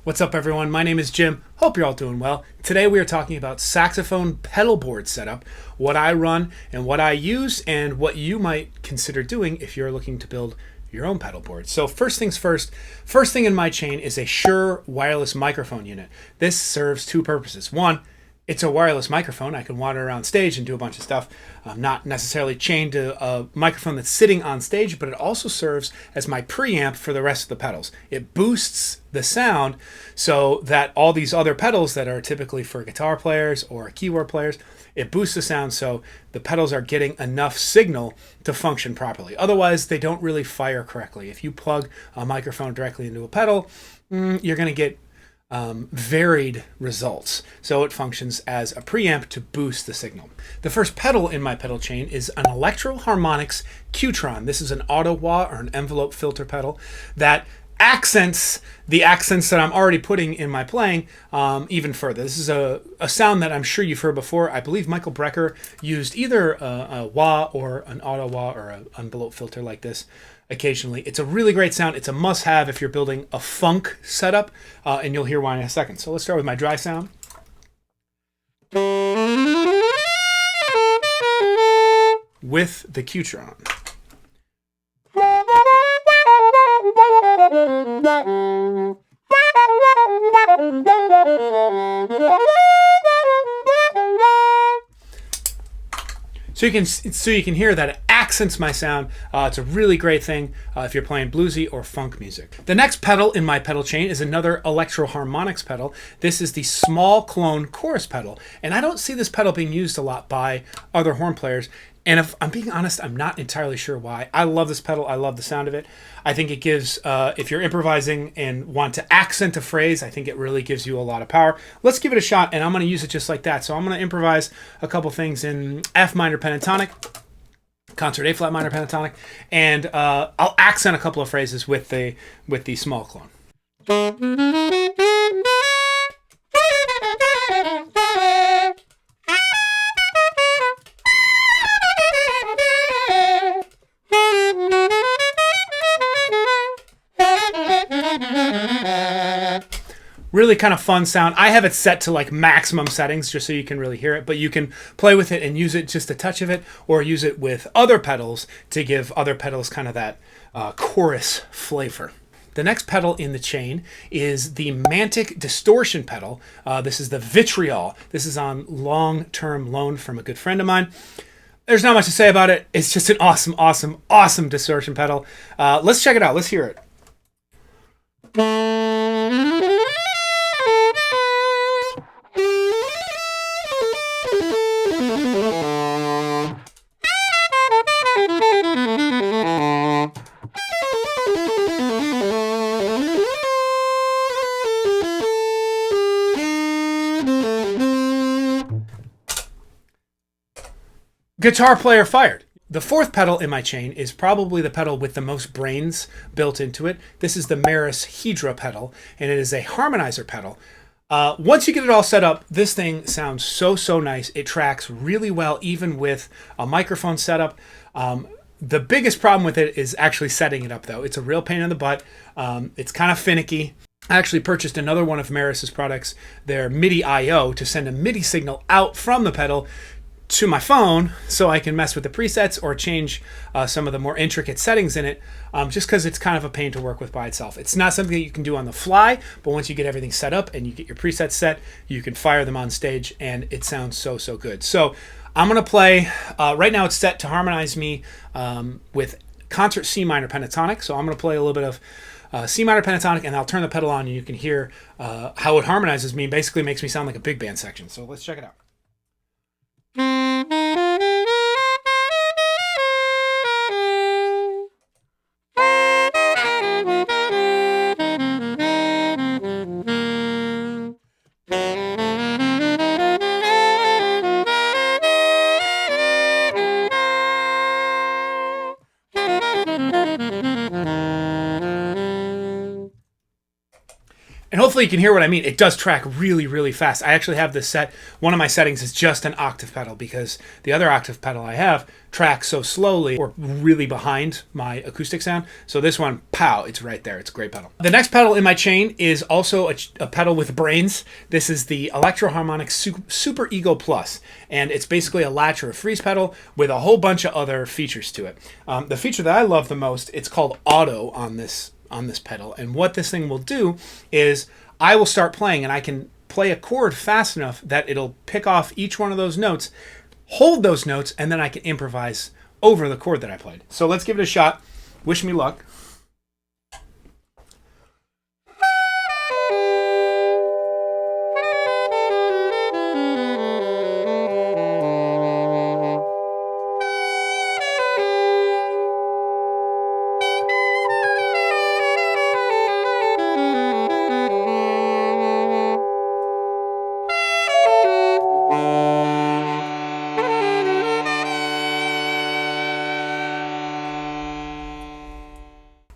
What's up, everyone? My name is Jim. Hope you're all doing well. Today we are talking about saxophone pedal board setup, what I run and what I use, and what you might consider doing if you're looking to build your own pedal board. So first things first thing in my chain is a Shure wireless microphone unit. This serves two purposes. One, it's a wireless microphone. I can wander around stage and do a bunch of stuff. I'm not necessarily chained to a microphone that's sitting on stage, but it also serves as my preamp for the rest of the pedals. It boosts the sound so that all these other pedals that are typically for guitar players or keyboard players, it boosts the sound so the pedals are getting enough signal to function properly. Otherwise, they don't really fire correctly. If you plug a microphone directly into a pedal, you're going to get varied results. So it functions as a preamp to boost the signal. The first pedal in my pedal chain is an Electro Harmonics Qtron. This is an auto wah or an envelope filter pedal that accents the accents that I'm already putting in my playing even further. This is a sound that I'm sure you've heard before. I believe Michael Brecker used either a wah or an auto wah or an envelope filter like this occasionally. It's a really great sound. It's a must-have if you're building a funk setup, and you'll hear why in a second. So let's start with my dry sound. With the Qtron. So you can hear that it accents my sound. It's a really great thing if you're playing bluesy or funk music. The next pedal in my pedal chain is another Electro Harmonics pedal. This is the small clone chorus pedal, and I don't see this pedal being used a lot by other horn players. And if I'm being honest, I'm not entirely sure why. I love this pedal. I love the sound of it. I think it gives, if you're improvising and want to accent a phrase, I think it really gives you a lot of power. Let's give it a shot, and I'm going to use it just like that. So I'm going to improvise a couple things in F minor pentatonic, concert A flat minor pentatonic, and I'll accent a couple of phrases with the small clone. Really kind of fun sound. I have it set to like maximum settings just so you can really hear it, but you can play with it and use it just a touch of it, or use it with other pedals to give other pedals kind of that chorus flavor. The next pedal in the chain is the Mantic Distortion pedal. This is the Vitriol. This is on long-term loan from a good friend of mine. There's not much to say about it. It's just an awesome, awesome, awesome distortion pedal. Let's check it out. Let's hear it. Guitar player fired. The fourth pedal in my chain is probably the pedal with the most brains built into it. This is the Meris Hydra pedal, and it is a harmonizer pedal. Once you get it all set up, this thing sounds so nice. It tracks really well, even with a microphone setup. The biggest problem with it is actually setting it up, though. It's a real pain in the butt. It's kind of finicky. I actually purchased another one of Meris's products, their MIDI I/O, to send a MIDI signal out from the pedal to my phone so I can mess with the presets or change some of the more intricate settings in it, just because it's kind of a pain to work with by itself. It's not something that you can do on the fly, but once you get everything set up and you get your presets set, you can fire them on stage and it sounds so good. So I'm going to play, right now it's set to harmonize me with concert C minor pentatonic, so I'm going to play a little bit of C minor pentatonic, and I'll turn the pedal on and you can hear how it harmonizes me. Basically makes me sound like a big band section. So let's check it out. And hopefully you can hear what I mean. It does track really, really fast. I actually have this set. One of my settings is just an octave pedal because the other octave pedal I have tracks so slowly or really behind my acoustic sound. So this one, pow, it's right there. It's a great pedal. The next pedal in my chain is also a pedal with brains. This is the Electro Harmonic Super Ego Plus, and it's basically a latch or a freeze pedal with a whole bunch of other features to it. The feature that I love the most, it's called Auto on this pedal, and what this thing will do is I will start playing and I can play a chord fast enough that it'll pick off each one of those notes, hold those notes, and then I can improvise over the chord that I played. So let's give it a shot. Wish me luck.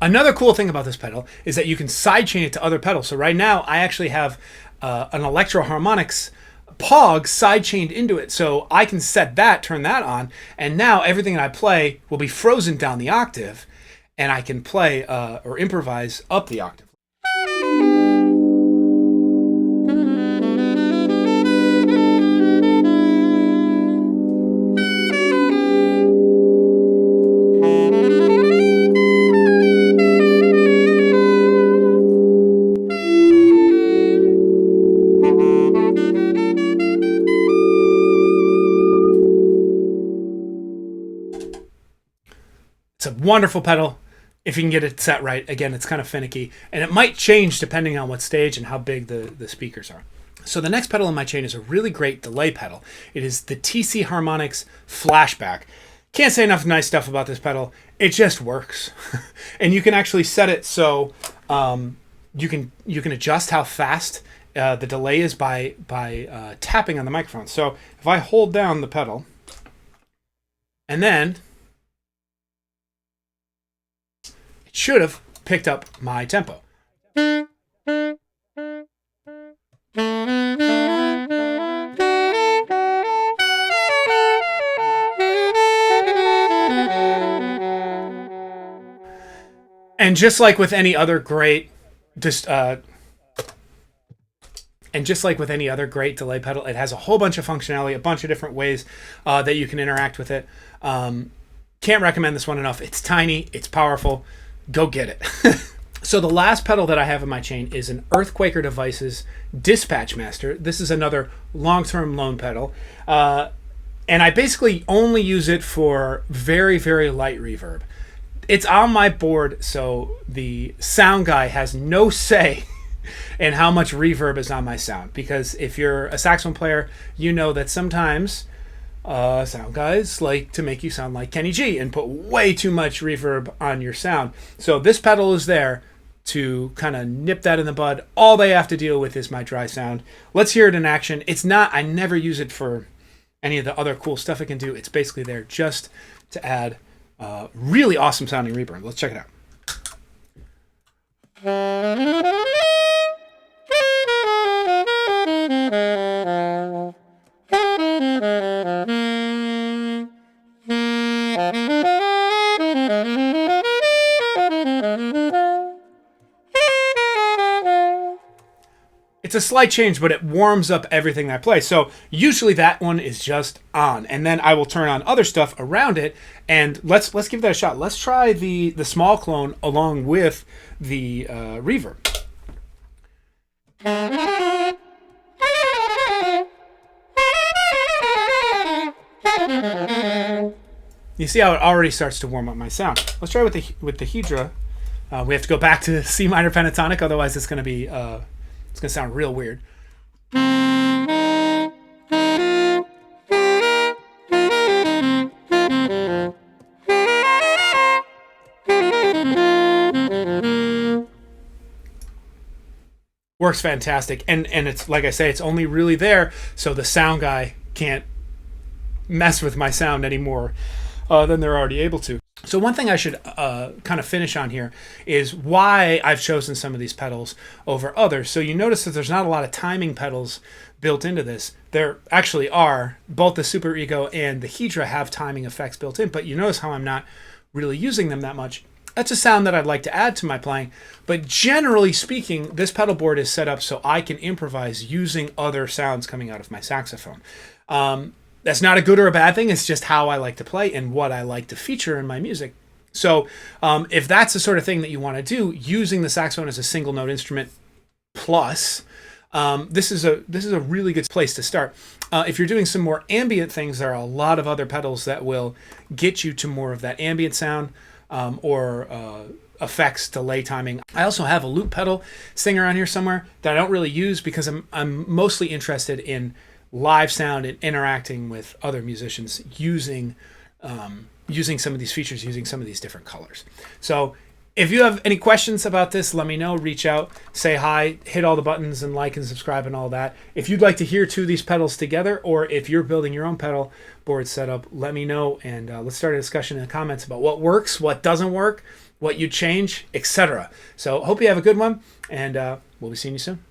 Another cool thing about this pedal is that you can sidechain it to other pedals. So right now I actually have an Electro Harmonics Pog sidechained into it. So I can set that, turn that on, and now everything that I play will be frozen down the octave, and I can play or improvise up the octave. It's a wonderful pedal if you can get it set right. Again, it's kind of finicky, and it might change depending on what stage and how big the speakers are. So the next pedal in my chain is a really great delay pedal. It is the TC Harmonics Flashback. Can't say enough nice stuff about this pedal. It just works. And you can actually set it so you can adjust how fast the delay is by tapping on the microphone. So if I hold down the pedal and then should have picked up my tempo. And just like with any other great delay pedal, it has a whole bunch of functionality, a bunch of different ways that you can interact with it. Can't recommend this one enough. It's tiny, it's powerful. Go get it. So the last pedal that I have in my chain is an Earthquaker Devices Dispatch Master. This is another long-term loan pedal. And I basically only use it for very, very light reverb. It's on my board, so the sound guy has no say in how much reverb is on my sound. Because if you're a saxophone player, you know that sometimes sound guys like to make you sound like Kenny G and put way too much reverb on your sound. So this pedal is there to kind of nip that in the bud. All they have to deal with is my dry sound. Let's hear it in action. It's not, I never use it for any of the other cool stuff it can do. It's basically there just to add really awesome sounding reverb. Let's check it out. It's a slight change, but it warms up everything I play. So usually that one is just on, and then I will turn on other stuff around it. And let's give that a shot. Let's try the small clone along with the reverb. You see how it already starts to warm up my sound. Let's try with the Hydra. We have to go back to C minor pentatonic, otherwise it's going to be it's going to sound real weird. Works fantastic. And it's, like I say, it's only really there so the sound guy can't mess with my sound anymore. than they're already able to. So one thing I should kind of finish on here is why I've chosen some of these pedals over others. So you notice that there's not a lot of timing pedals built into this. There actually are. Both the Super Ego and the Hedra have timing effects built in, but you notice how I'm not really using them that much. That's a sound that I'd like to add to my playing, but generally speaking, this pedal board is set up so I can improvise using other sounds coming out of my saxophone. That's not a good or a bad thing. It's just how I like to play and what I like to feature in my music. So if that's the sort of thing that you want to do, using the saxophone as a single note instrument plus, this is a really good place to start. If you're doing some more ambient things, there are a lot of other pedals that will get you to more of that ambient sound or effects, delay timing. I also have a loop pedal sitting around here somewhere that I don't really use because I'm mostly interested in live sound and interacting with other musicians using some of these features, using some of these different colors. So if you have any questions about this, let me know. Reach out, say hi, hit all the buttons and like and subscribe and all that. If you'd like to hear two of these pedals together, or if you're building your own pedal board setup, let me know, and let's start a discussion in the comments about what works, what doesn't work, what you change, etc. So hope you have a good one, and we'll be seeing you soon.